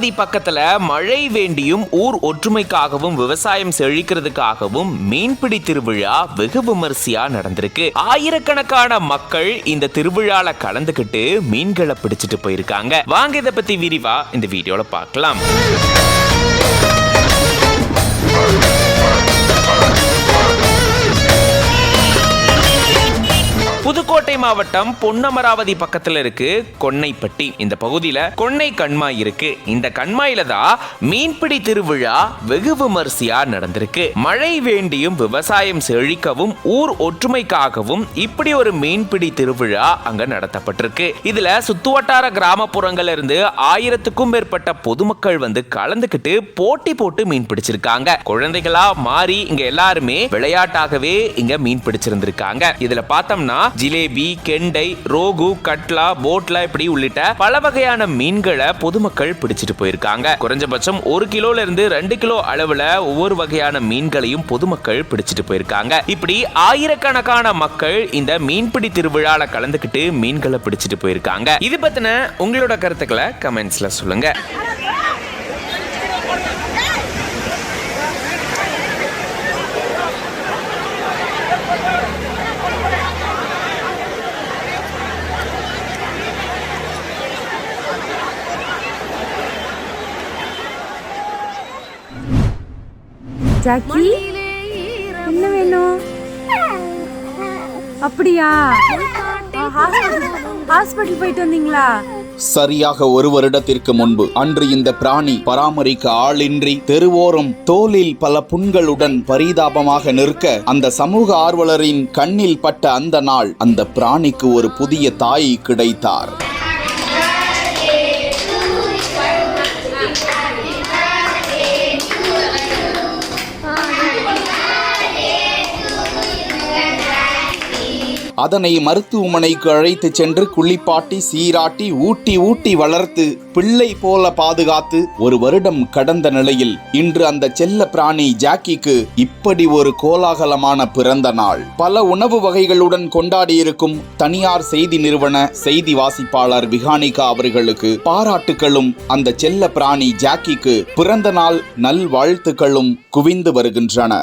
பொன்னமராவதி பக்கத்துல மழை வேண்டியும் ஊர் ஒற்றுமைக்காகவும் விவசாயம் செழிக்கிறதுக்காகவும் மீன்பிடி திருவிழா வெகு விமரிசையா நடந்திருக்கு. ஆயிரக்கணக்கான மக்கள் இந்த திருவிழால கலந்துகிட்டு மீன்களை பிடிச்சிட்டு போயிருக்காங்க. வாங்க இதை பத்தி விரிவா இந்த வீடியோல பார்க்கலாம். புதுக்கோட்டை மாவட்டம் பொன்னமராவதி பக்கத்துல இருக்கு கொன்னைப்பட்டி. இந்த பகுதியில கொன்னை கண்மாய் இருக்கு. இந்த கண்மாயில தான் மீன்பிடி திருவிழா வெகு விமரிசையா நடந்திருக்கு. மழை வேண்டியும் விவசாயம் செழிக்கவும் ஊர் ஒற்றுமைக்காகவும் இப்படி ஒரு மீன்பிடி திருவிழா அங்க நடத்தப்பட்டிருக்கு. இதுல சுத்துவட்டார கிராமப்புறங்கள்ல இருந்து 1000க்கும் மேற்பட்ட பொதுமக்கள் வந்து கலந்துக்கிட்டு போட்டி போட்டு மீன் பிடிச்சிருக்காங்க. குழந்தைகளா மாறி இங்க எல்லாருமே விளையாட்டாகவே இங்க மீன் பிடிச்சிருந்திருக்காங்க. இதுல பார்த்தோம்னா ஜிலேபி, கெண்டை, ரோகு, கட்லா, போட்லா இப்படி உள்ளிட்ட பல வகையான மீன்களை பொதுமக்கள் பிடிச்சிட்டு போயிருக்காங்க. குறைஞ்சபட்சம் 1 கிலோல இருந்து 2 கிலோ அளவுல ஒவ்வொரு வகையான மீன்களையும் பொதுமக்கள் பிடிச்சிட்டு போயிருக்காங்க. இப்படி ஆயிரக்கணக்கான மக்கள் இந்த மீன்பிடி திருவிழால கலந்துக்கிட்டு மீன்களை பிடிச்சிட்டு போயிருக்காங்க. இது பத்தின உங்களோட கருத்துக்களை கமெண்ட்ஸ்ல சொல்லுங்க. ஜாக்கி, என்ன வேணும்? அப்படியா, ஹாஸ்பிட்டல் போயிட்டு வந்தீங்களா? சரியாக 1 வருடத்திற்கு முன்பு அன்று இந்த பிராணி பராமரிக்க ஆளின்றி தெருவோரம் தோலில் பல புண்களுடன் பரிதாபமாக நிற்க அந்த சமூக ஆர்வலரின் கண்ணில் பட்ட அந்த நாள் அந்த பிராணிக்கு ஒரு புதிய தாய் கிடைத்தார். அதனை மருத்துவமனைக்கு அழைத்து சென்று குளிப்பாட்டி சீராட்டி ஊட்டி வளர்த்து பிள்ளை போல பாதுகாத்து 1 வருடம் கடந்த நிலையில் இன்று அந்த செல்ல பிராணி ஜாக்கிக்கு இப்படி ஒரு கோலாகலமான பிறந்த நாள். பல உணவு வகைகளுடன் கொண்டாடியிருக்கும் தனியார் செய்தி நிறுவன செய்தி வாசிப்பாளர் விகானிகா அவர்களுக்கு பாராட்டுகளும் அந்த செல்ல பிராணி ஜாக்கிக்கு பிறந்த நாள் நல்வாழ்த்துக்களும் குவிந்து வருகின்றன.